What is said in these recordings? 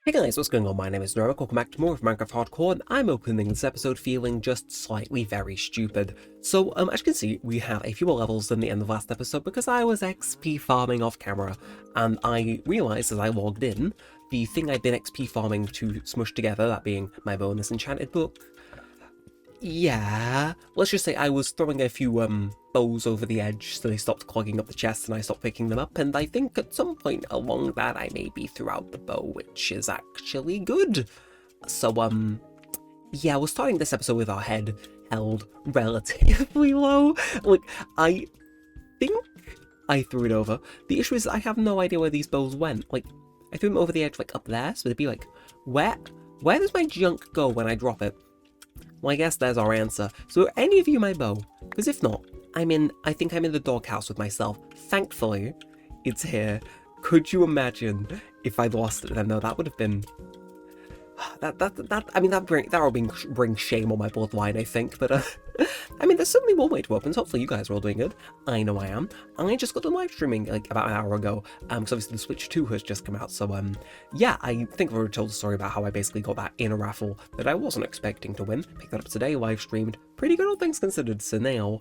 Hey guys, what's going on? My name is Neremik, welcome back to more of Minecraft Hardcore, and I'm opening this episode feeling just slightly very stupid. So, as you can see, we have a few more levels than the end of last episode because I was XP farming off camera, and I realised as I logged in, the thing I'd been XP farming to smush together, that being my bonus enchanted book, yeah, let's just say I was throwing a few bows over the edge so they stopped clogging up the chest and I stopped picking them up, and I think at some point along that I maybe threw out the bow, which is actually good. So yeah, we're starting this episode with our head held relatively low. Like, I think I threw it over. The issue is I have no idea where these bows went. Like, I threw them over the edge, like up there, so they'd be like, where does my junk go when I drop it? Well, I guess there's our answer. So are any of you my bow? Because if not, I think I'm in the doghouse with myself. Thankfully, it's here. Could you imagine if I'd lost it then though? That would have been... That'll bring shame on my bloodline, I think, but I mean, there's certainly one way to open, so hopefully you guys are all doing good. I know I am. I just got done live streaming, like, about an hour ago, because obviously the Switch 2 has just come out, so, yeah, I think I've already told the story about how I basically got that in a raffle that I wasn't expecting to win. Picked that up today, live streamed, pretty good all things considered, so now,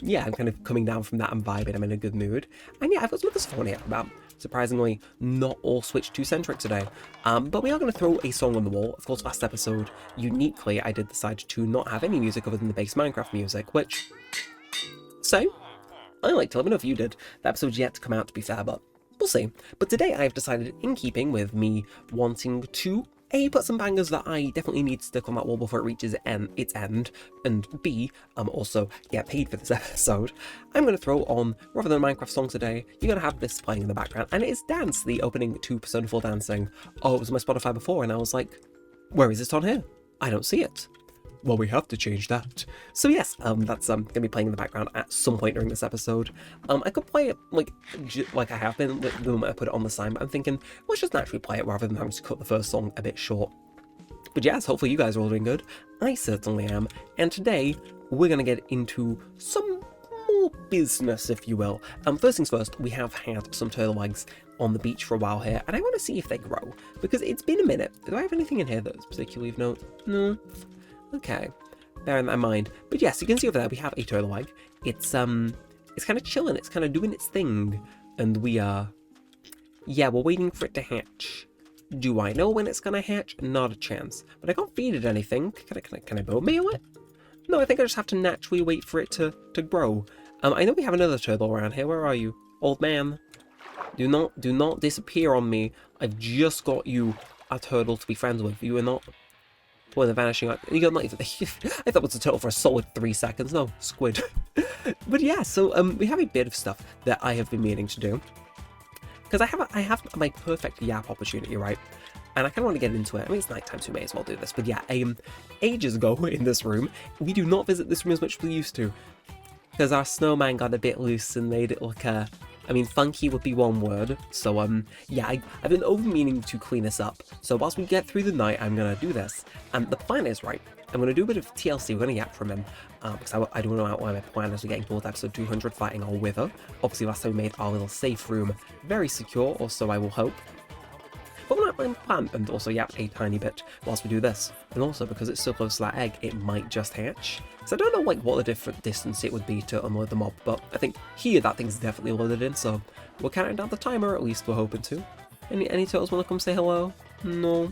yeah, I'm kind of coming down from that and vibing, I'm in a good mood, and yeah, I've got some other stuff I want to hear about. Surprisingly, not all Switch 2 centric today, but we are going to throw a song on the wall. Of course, last episode, uniquely, I did decide to not have any music other than the base Minecraft music, which, so, I liked it. Let me know if you did. The episode's yet to come out, to be fair, but we'll see. But today, I've decided, in keeping with me wanting to A, put some bangers that I definitely need to stick on that wall before it reaches its end, and B, also get paid for this episode, I'm going to throw on, rather than a Minecraft song today, you're going to have this playing in the background, and it is Dance, the opening to Persona 4 Dancing. Oh, it was on my Spotify before, and I was like, where is it on here? I don't see it. Well, we have to change that. So yes, that's going to be playing in the background at some point during this episode. I could play it like I have been the moment I put it on the sign, but I'm thinking, let's just naturally play it rather than having to cut the first song a bit short. But yes, hopefully you guys are all doing good. I certainly am. And today, we're going to get into some more business, if you will. First things first, we have had some turtle eggs on the beach for a while here, and I want to see if they grow, because it's been a minute. Do I have anything in here that's particularly of note? No. Okay, bearing that in mind. But yes, you can see over there we have a turtle egg. It's kind of chilling, it's kind of doing its thing. And we are, yeah, we're waiting for it to hatch. Do I know when it's gonna hatch? Not a chance. But I can't feed it anything. Can I bone meal it? No, I think I just have to naturally wait for it to grow. I know we have another turtle around here. Where are you? Old man. Do not disappear on me. I've just got you a turtle to be friends with. You are not... Well, they're vanishing. You're not even... I thought it was a turtle for a solid 3 seconds. No, squid. But yeah, so we have a bit of stuff that I have been meaning to do. Because I have my perfect yap opportunity, right? And I kind of want to get into it. I mean, it's nighttime, so we may as well do this. But yeah, ages ago in this room, we do not visit this room as much as we used to. Because our snowman got a bit loose and made it look I mean, funky would be one word, so, yeah, I've been over-meaning to clean this up, so whilst we get through the night, I'm gonna do this, and the plan is, right, I'm gonna do a bit of TLC, we're gonna yap from him, because I don't know why my plan is we're getting towards episode 200 fighting our wither. Obviously, last time we made our little safe room very secure, or so I will hope. But we're not playing the plan, and also yap a tiny bit whilst we do this. And also, because it's so close to that egg, it might just hatch. So I don't know like what the different distance it would be to unload the mob, but I think here that thing's definitely loaded in, so we're counting down the timer, at least we're hoping to. Any turtles want to come say hello? No.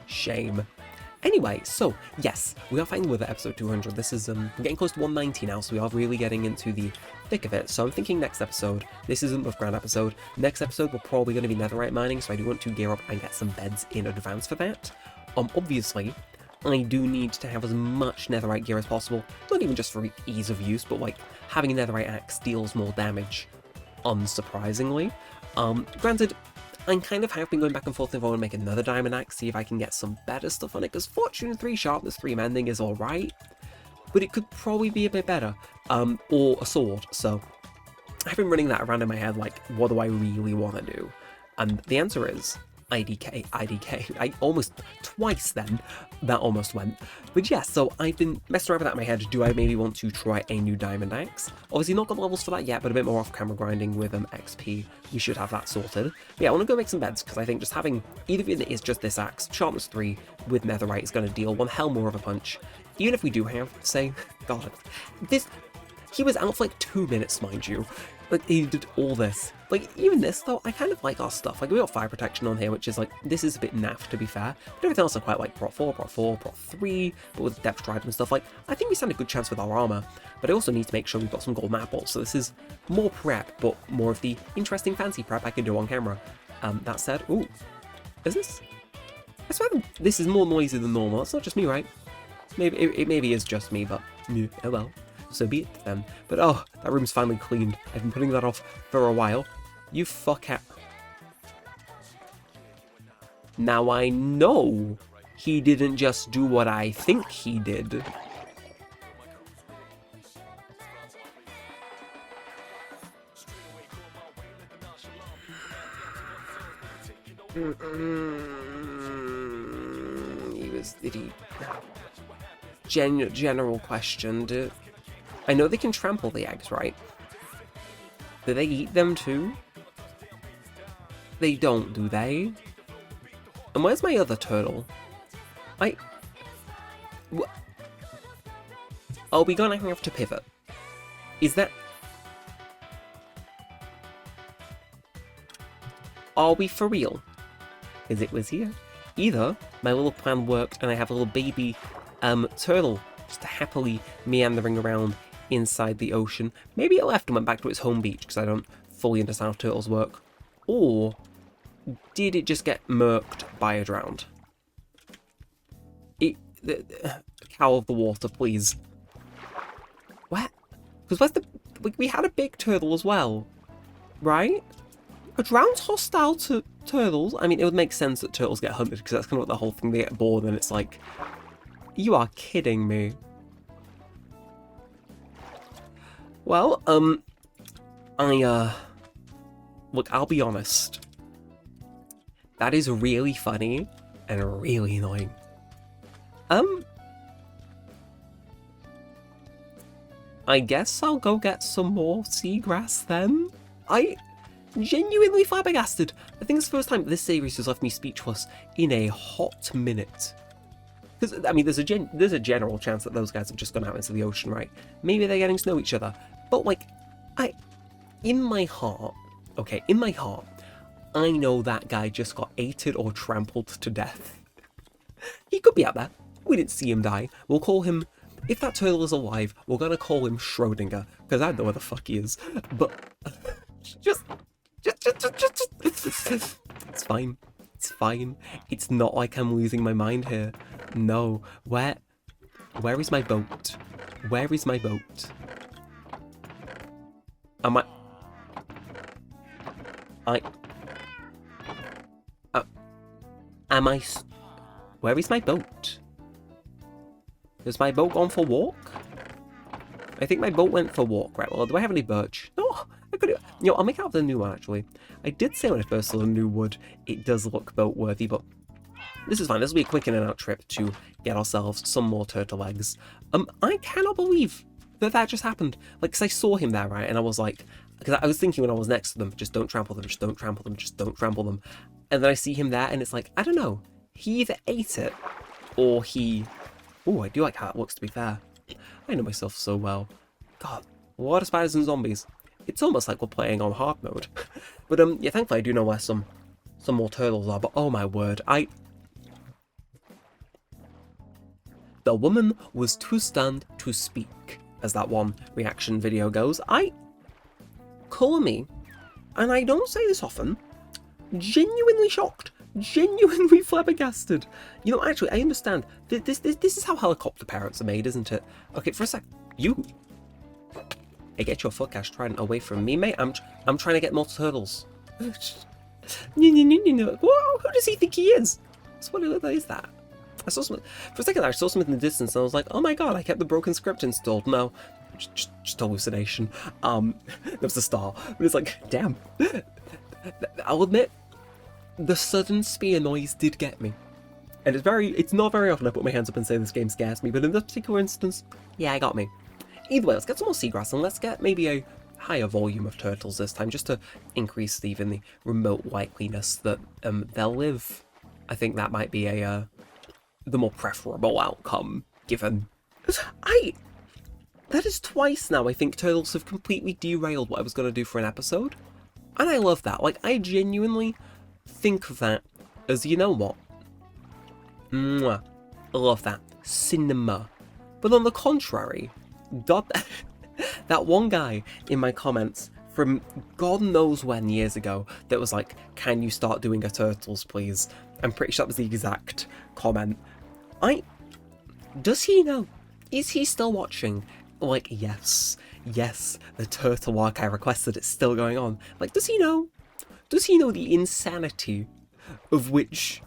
Shame. Anyway, so, yes, we are fighting with episode 200. This is, we're getting close to 190 now, so we are really getting into the thick of it. So I'm thinking next episode, this isn't the grand episode, next episode we're probably going to be netherite mining, so I do want to gear up and get some beds in advance for that. Obviously, I do need to have as much netherite gear as possible, not even just for ease of use, but like, having a netherite axe deals more damage, unsurprisingly. Granted, I kind of have been going back and forth if I want to make another diamond axe, see if I can get some better stuff on it, because Fortune 3 Sharpness 3 Mending is alright, but it could probably be a bit better, or a sword, so I've been running that around in my head, like, what do I really want to do? And the answer is, IDK, IDK. I almost, twice then, that almost went. But yeah, so I've been messing around with that in my head. Do I maybe want to try a new diamond axe? Obviously not got the levels for that yet, but a bit more off-camera grinding with XP. We should have that sorted. But yeah, I want to go make some beds, because I think just having, either it is just this axe, sharpness 3 with netherite is going to deal one hell more of a punch. Even if we do have, say, God, this, he was out for like 2 minutes, mind you. Like, he did all this. Like, even this, though, I kind of like our stuff. Like, we got fire protection on here, which is, like, this is a bit naff, to be fair. But everything else I quite like. Prot 4, Prot 4, Prot 3, but with depth stride and stuff. Like, I think we stand a good chance with our armor. But I also need to make sure we've got some golden apples. So this is more prep, but more of the interesting, fancy prep I can do on camera. That said, ooh, is this? I swear this is more noisy than normal. It's not just me, right? Maybe it maybe is just me, but oh well. So be it then. But oh, that room's finally cleaned. I've been putting that off for a while. You fuck out. Now I know he didn't just do what I think he did. Did he? General question. I know they can trample the eggs, right? Do they eat them too? They don't, do they? And where's my other turtle? Are we gonna have to pivot? Is that... Are we for real? Because it was here. Either my little plan worked and I have a little baby turtle just happily meandering around inside the ocean. Maybe it left and went back to its home beach because I don't fully understand how turtles work. Or did it just get murked by a drowned? Cow of the water, please. What? Because where's the... We had a big turtle as well, right? A drowned's hostile to turtles? I mean, it would make sense that turtles get hunted because that's kind of what the whole thing, they get bored and it's like... You are kidding me. Well, look, I'll be honest. That is really funny and really annoying. I guess I'll go get some more seagrass then. I genuinely flabbergasted. I think it's the first time this series has left me speechless in a hot minute. Because, I mean, there's a general chance that those guys have just gone out into the ocean, right? Maybe they're getting to know each other. But, like, in my heart, I know that guy just got ated or trampled to death. He could be out there. We didn't see him die. We'll call him, if that turtle is alive, we're gonna call him Schrodinger, because I don't know where the fuck he is. But, just, it's fine. It's fine. It's not like I'm losing my mind here. No. Where is my boat? Where is my boat? Am I... Where is my boat? Has my boat gone for walk? I think my boat went for walk. Right, well, do I have any birch? No, I could... You know, I'll make out the new one, actually. I did say when I first saw the new wood, it does look boat-worthy, but this is fine. This will be a quick in-and-out trip to get ourselves some more turtle eggs. I cannot believe that just happened. Like, because I saw him there, right, and I was like... Because I was thinking when I was next to them, just don't trample them, just don't trample them, just don't trample them. And then I see him there, and it's like, I don't know. He either ate it, or he... Ooh, I do like how it looks, to be fair. I know myself so well. God, a lot of spiders and zombies. It's almost like we're playing on hard mode. But, yeah, thankfully I do know where some more turtles are, but oh my word, The woman was too stunned to speak, as that one reaction video goes. Call me, and I don't say this often, genuinely shocked, genuinely flabbergasted. You know, actually, I understand. This is how helicopter parrots are made, isn't it? Okay, for a sec, you... Hey, get your footcast trident away from me, mate. I'm trying to get more turtles. Whoa, who does he think he is? What is that? I saw something, for a second I saw something in the distance and I was like, oh my god, I kept the broken script installed. No, just hallucination. There was a star, but it's like, damn. I'll admit, the sudden spear noise did get me. And it's not very often I put my hands up and say this game scares me, but in this particular instance, yeah, it got me. Either way, let's get some more seagrass and let's get maybe a higher volume of turtles this time, just to increase even the remote likeliness that they'll live. I think that might be the more preferable outcome, given... That is twice now I think turtles have completely derailed what I was going to do for an episode. And I love that. Like, I genuinely think of that as, you know what? Mwah. I love that. Cinema. But on the contrary, that one guy in my comments from God knows when years ago that was like, can you start doing a Turtles, please? I'm pretty sure that was the exact comment. Does he know? Is he still watching? Like, yes, the turtle arc I requested, it's still going on. Like, does he know? Does he know the insanity of which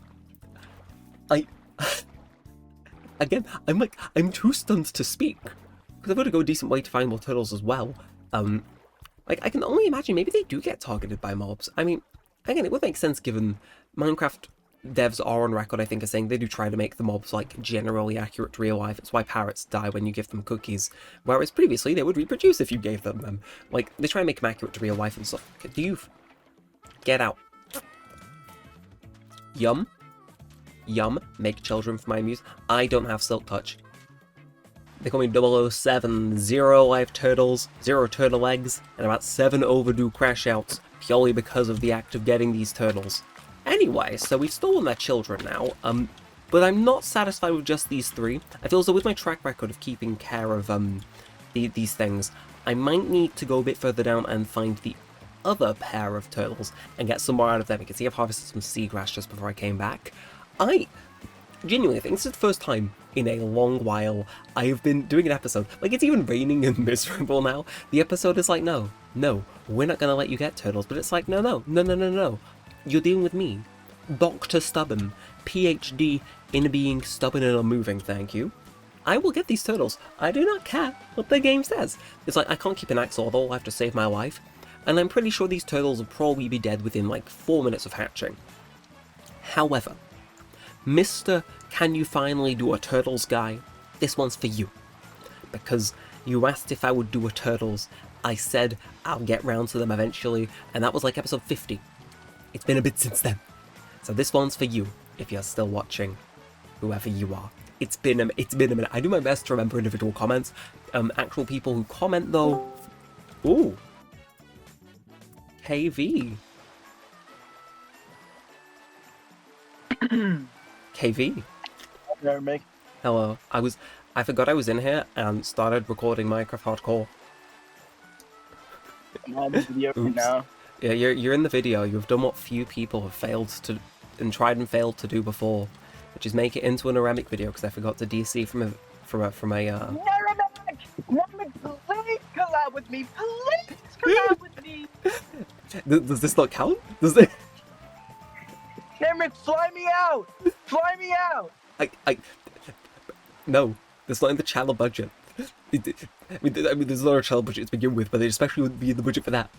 again, I'm too stunned to speak. Because I've got to go a decent way to find more turtles as well. Like, I can only imagine maybe they do get targeted by mobs. I mean, again, it would make sense given Minecraft devs are on record, I think, as saying they do try to make the mobs, like, generally accurate to real life. It's why parrots die when you give them cookies. Whereas previously, they would reproduce if you gave them them. Like, they try and make them accurate to real life and stuff. Do you... Get out. Yum. Yum. Make children for my amuse. I don't have Silk Touch. They call me 007, 0 live turtles, 0 turtle eggs, and about 7 overdue crash outs, purely because of the act of getting these turtles. Anyway, so we've stolen their children now, but I'm not satisfied with just these 3. I feel as though with my track record of keeping care of, these things, I might need to go a bit further down and find the other pair of turtles and get some more out of them. You can see I've harvested some seagrass just before I came back. I genuinely think this is the first time in a long while I have been doing an episode. Like, it's even raining and miserable now. The episode is like, no, we're not gonna let you get turtles. But it's like, no. You're dealing with me. Dr. Stubborn. PhD in being stubborn and unmoving, thank you. I will get these turtles. I do not care what the game says. It's like, I can't keep an axe or I'll have to save my life. And I'm pretty sure these turtles will probably be dead within like 4 minutes of hatching. However, Mr. Can You Finally Do a Turtles guy, this one's for you. Because you asked if I would do a Turtles, I said I'll get round to them eventually, and that was like episode 50. It's been a bit since then. So this one's for you, if you're still watching, whoever you are. It's been a minute. I do my best to remember individual comments. Actual people who comment though. Ooh. KV. KV. Neremik. Hello. I forgot I was in here and started recording Minecraft Hardcore. I'm on the video right now. Yeah, you're in the video. You've done what few people have failed to tried and failed to do before, which is make it into a Neremik video because I forgot to DC from a Neremik, please collab with me. Please collab with me. Does this not count? Does it? Neremik, fly me out. Fly me out. No, that's not in the channel budget. I mean, there's not a channel budget to begin with, but it especially wouldn't be in the budget for that.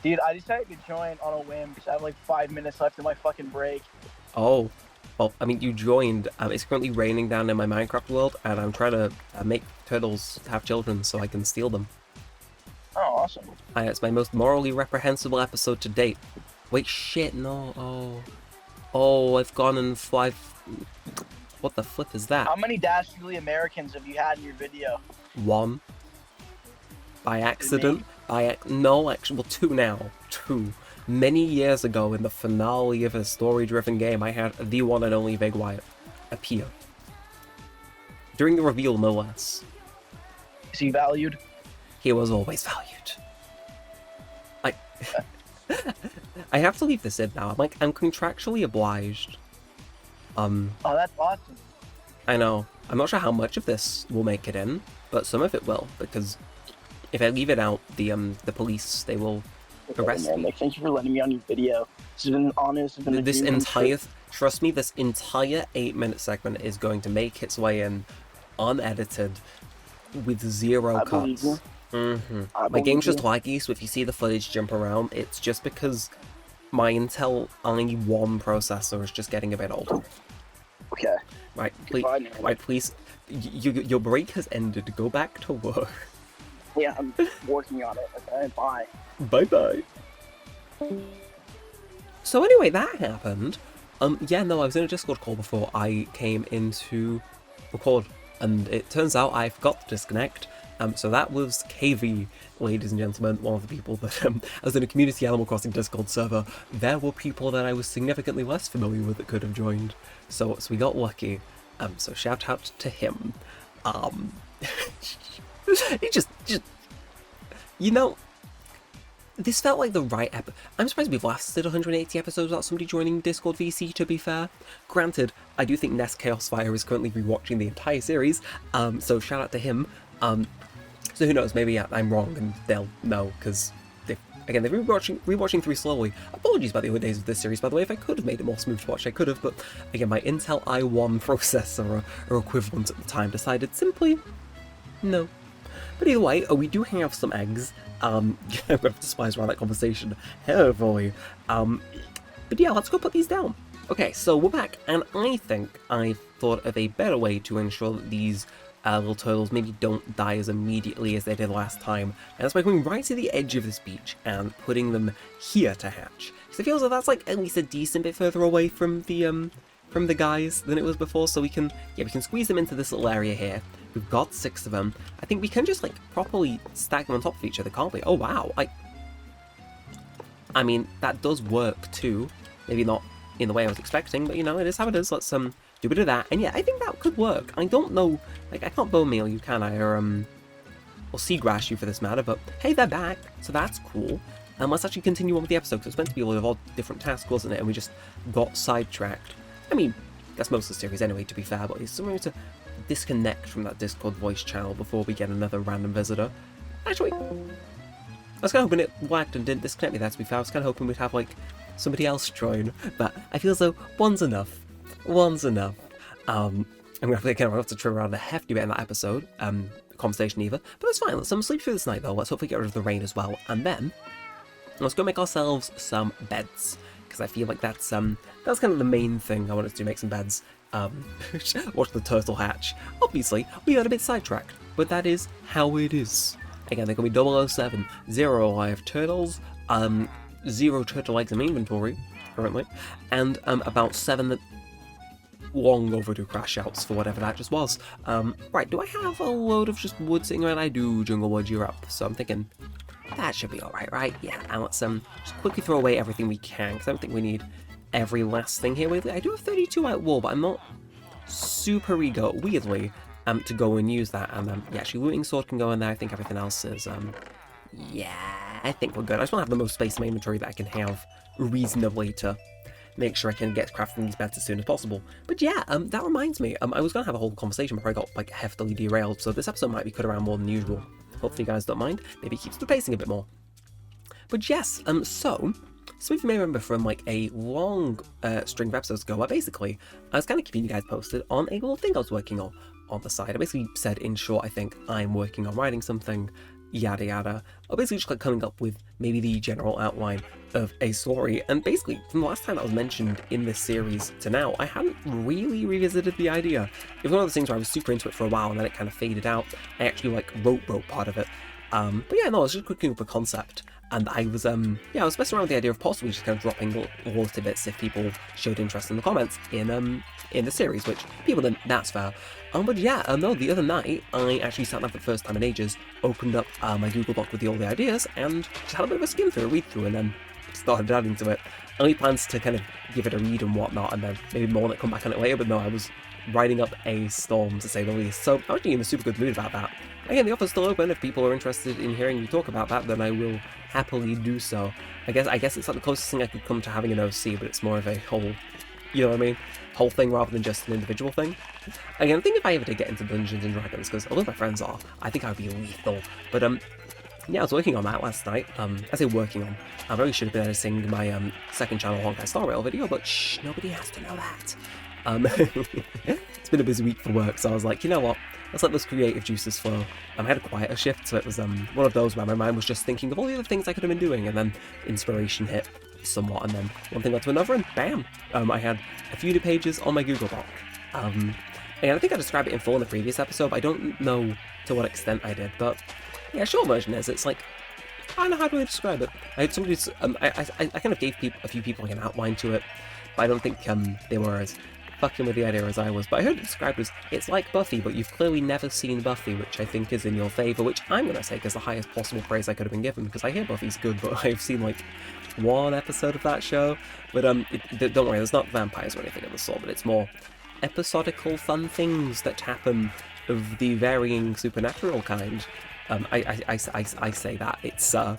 Dude, I decided to join on a whim because I have like 5 minutes left in my fucking break. Oh, well, I mean, you joined. It's currently raining down in my Minecraft world, and I'm trying to make turtles have children so I can steal them. Oh, awesome. It's my most morally reprehensible episode to date. Wait, shit, no. Oh, I've gone and What the flip is that? How many Dastardly Americans have you had in your video? 1. By accident. No, actually, well, 2 now. 2. Many years ago, in the finale of a story-driven game, I had the one and only Big Wyatt appear. During the reveal, no less. Is he valued? He was always valued. I have to leave this in now. I'm contractually obliged. Oh, that's awesome. I know. I'm not sure how much of this will make it in, but some of it will, because if I leave it out, the police, they will arrest me. Thank you for letting me on your video. This has been an honor. Trust me, this entire 8-minute segment is going to make its way in unedited with 0 cuts. My game's just laggy, so if you see the footage jump around, it's just because My Intel i1 processor is just getting a bit old. Okay. Right, please, Goodbye, Neremik. right, please. Your break has ended. Go back to work. Yeah, I'm working on it. Okay, bye. Bye-bye. So anyway, that happened. Yeah, no, I was in a Discord call before I came in to record, and it turns out I forgot to disconnect. So that was KV, ladies and gentlemen, one of the people that, I was in a community Animal Crossing Discord server. There were people that I was significantly less familiar with that could have joined, so we got lucky. So shout out to him. It just, you know, this felt like the right I'm surprised we've lasted 180 episodes without somebody joining Discord VC, to be fair. Granted, I do think Nest Chaos Fire is currently rewatching the entire series, so shout out to him. So who knows, maybe I'm wrong and they'll know, because they've been rewatching through slowly. Apologies about the early days of this series, by the way. If I could have made it more smooth to watch, I could have, but again, my Intel i1 processor, or equivalent at the time, decided simply no. But either way, we do have some eggs. I'm going to spice around that conversation heavily. But yeah, let's go put these down. Okay, so we're back, and I think I thought of a better way to ensure that these little turtles maybe don't die as immediately as they did last time, and that's by going right to the edge of this beach and putting them here to hatch. Because it feels like that's like at least a decent bit further away from the guys than it was before, so we can squeeze them into this little area here. We've got 6 of them. I think we can just like properly stack them on top of each other, can't we? Oh wow, I mean, that does work too. Maybe not in the way I was expecting, but you know, it is how it is. Let's do a bit of that, and yeah, I think that could work. I don't know, like, I can't bone meal you, can I, or seagrass you for this matter, but hey, they're back, so that's cool. And let's actually continue on with the episode, because it's meant to be a lot of odd different tasks, wasn't it, and we just got sidetracked. I mean, that's most of the series anyway, to be fair, but it's something to disconnect from that Discord voice channel before we get another random visitor. Actually, I was kind of hoping it lagged and didn't disconnect me there, to be fair. I was kind of hoping we'd have, like, somebody else join, but I feel as though one's enough. One's enough. I'm going to have to trim around a hefty bit in that episode, conversation either, but that's fine. Let's sleep through this night, though. Let's hopefully get rid of the rain as well, and then let's go make ourselves some beds, because I feel like that's kind of the main thing I wanted to do, make some beds. Watch the turtle hatch. Obviously, we got a bit sidetracked, but that is how it is. Again, they're going to be 007, 0 live turtles, 0 turtle eggs in my inventory, currently, and about 7 long overdue crash outs for whatever that just was. Right, do I have a load of just wood sitting around? I do, Jungle Wood, you're up, so I'm thinking that should be alright, right? Yeah, and let's just quickly throw away everything we can, because I don't think we need every last thing here. Weirdly, I do have 32 out wall, but I'm not super eager, weirdly, to go and use that. And yeah, actually, looting sword can go in there. I think everything else is, yeah, I think we're good. I just want to have the most space in my inventory that I can have reasonably to make sure I can get crafting these beds as soon as possible. But yeah, that reminds me, I was going to have a whole conversation before I got like heftily derailed, so this episode might be cut around more than usual. Hopefully you guys don't mind. Maybe it keeps the pacing a bit more. But yes, so if you may remember from like a long string of episodes ago, where basically I was kind of keeping you guys posted on a little thing I was working on the side. I basically said, in short, I think I'm working on writing something, yada yada. Or basically just like coming up with maybe the general outline of a story. And basically, from the last time that was mentioned in this series to now, I hadn't really revisited the idea. It was one of those things where I was super into it for a while and then it kind of faded out. I actually like wrote part of it. But yeah, no, I was just cooking up a concept. And I was, I was messing around with the idea of possibly just kind of dropping little tidbits if people showed interest in the comments in the series, which people didn't, that's fair. But yeah, no, the other night, I actually sat down for the first time in ages, opened up my Google Doc with all the ideas, and just had a bit of a skim through, a read through, and then started adding to it. Only plans to kind of give it a read and whatnot, and then maybe more that come back on it later, but no, I was riding up a storm, to say the least. So I'm actually in a super good mood about that. Again, the offer's still open. If people are interested in hearing me talk about that, then I will happily do so. I guess it's like the closest thing I could come to having an OC, but it's more of a whole, you know what I mean? Whole thing rather than just an individual thing. Again, I think if I ever did get into Dungeons and Dragons, because although my friends are, I think I would be lethal. But yeah, I was working on that last night. I say working on. I really should have been editing my second channel Honkai Star Rail video, but shh, nobody has to know that. It's been a busy week for work, so I was like, you know what? Let's let those creative juices flow. I had a quieter shift, so it was one of those where my mind was just thinking of all the other things I could have been doing, and then inspiration hit. somewhat, and then one thing led to another, and bam! I had a few new pages on my Google Doc. And I think I described it in full in the previous episode, but I don't know to what extent I did, but yeah, short version is, it's like, I don't know how to really describe it. I had somebody, I kind of gave a few people like an outline to it, but I don't think they were as fucking with the idea as I was. But I heard it described as, it's like Buffy, but you've clearly never seen Buffy, which I think is in your favour, which I'm going to take as the highest possible praise I could have been given, because I hear Buffy's good, but I've seen like one episode of that show. But don't worry, there's not vampires or anything of the sort, but it's more episodical fun things that happen of the varying supernatural kind. I say that it's fun.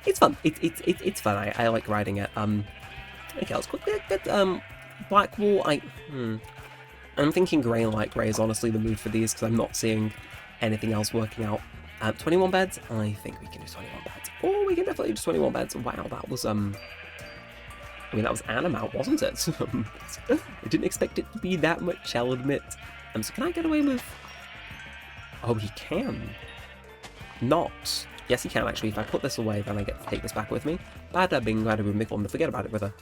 It's fun. I like writing it. Okay, let's quickly get Blackwall. I'm thinking grey and light grey is honestly the mood for these, because I'm not seeing anything else working out. 21 beds. I think we can do 21 beds. Oh, we can definitely do 21 beds. Wow, that was I mean, that was Animal, wasn't it? I didn't expect it to be that much, I'll admit. So can I get away with... Oh, he can. Not. Yes, he can, actually. If I put this away, then I get to take this back with me. Bada bing, bada boom, nickel, and forget about it, brother.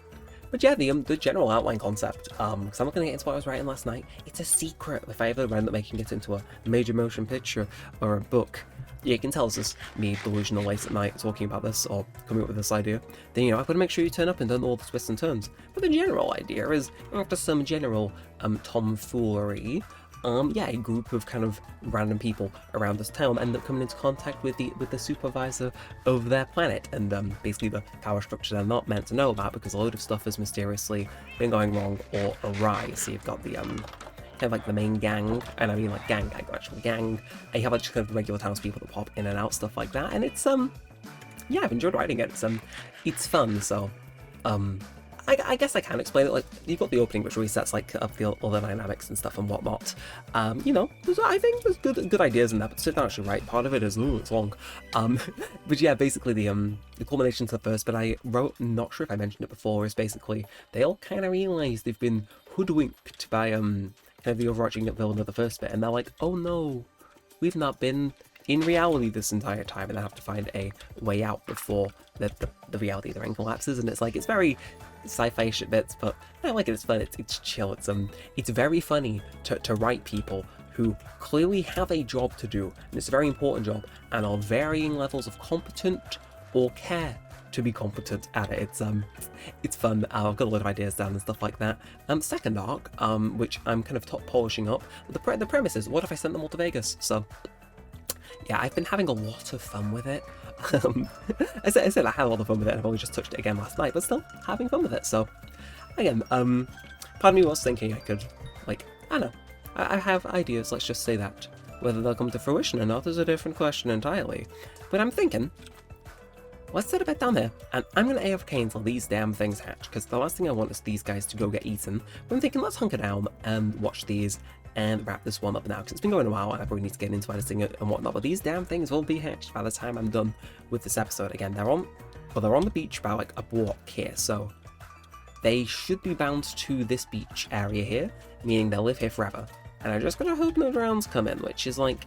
But yeah, the general outline concept, because I'm not going to get into what I was writing last night. It's a secret. If I ever end up making it into a major motion picture or a book, yeah, you can tell it's just me delusional late at night talking about this or coming up with this idea. Then, you know, I've got to make sure you turn up and don't all the twists and turns. But the general idea is, after some general tomfoolery, yeah, a group of kind of random people around this town end up coming into contact with the supervisor of their planet, and basically the power structure they're not meant to know about, because a load of stuff has mysteriously been going wrong or awry. So you've got the kind of like the main gang, and I mean like gang, actual gang. And you have like just kind of regular townspeople that pop in and out, stuff like that, and it's yeah, I've enjoyed writing it. It's fun. So I guess I can explain it. Like, you've got the opening, which resets like up the other dynamics and stuff and whatnot. You know, I think there's good ideas in that, but to sit down and actually write part of it is, ooh, it's long. But yeah, basically the culmination to the first bit I wrote, not sure if I mentioned it before, is basically they all kind of realise they've been hoodwinked by kind of the overarching villain of the first bit, and they're like, oh no, we've not been in reality this entire time, and they have to find a way out before the reality they're in collapses. And it's like, it's very sci-fi shit bits, but I like it. It's fun. It's chill. It's very funny to write people who clearly have a job to do, and it's a very important job, and are varying levels of competent or care to be competent at it. It's fun. I've got a lot of ideas down and stuff like that. Second arc, which I'm kind of top polishing up. The premise is, what if I sent them all to Vegas? So yeah, I've been having a lot of fun with it. I said I had a lot of fun with it, and I've only just touched it again last night, but still having fun with it. So again, part of me was thinking I could, like, I don't know, I have ideas, let's just say that. Whether they'll come to fruition or not is a different question entirely. But I'm thinking, let's set a bed down there, and I'm going to AFK until these damn things hatch, because the last thing I want is these guys to go get eaten. But I'm thinking, let's hunker down and watch these and wrap this one up now, because it's been going a while and I probably need to get into editing it and whatnot, but these damn things will be hatched by the time I'm done with this episode. Again, they're on the beach about like a block here, so they should be bound to this beach area here, meaning they'll live here forever. And I just gotta hope no drowns come in, which is like,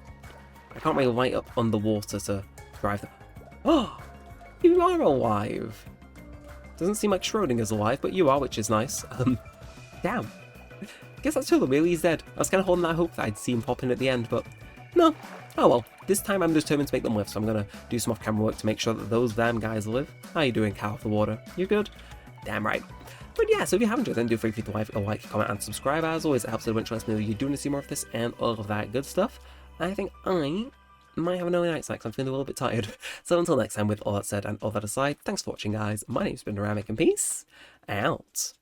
I can't really light up underwater to drive them. Oh, you are alive. Doesn't seem like Schrodinger's alive, but you are, which is nice. Damn. Guess that's totally really, he's dead. I was kind of holding that hope that I'd see him pop in at the end, but no. Oh well, this time I'm determined to make them live, so I'm gonna do some off-camera work to make sure that those damn guys live. How you doing, cow of the water? You good? Damn right. But yeah, so if you have enjoyed, then do feel free to like, comment, and subscribe. As always, it helps a bunch. Lets me know you do want to see more of this and all of that good stuff. I think I might have an early night snack, because I'm feeling a little bit tired. So until next time, with all that said and all that aside, thanks for watching, guys. My name's been Neremik, and peace out.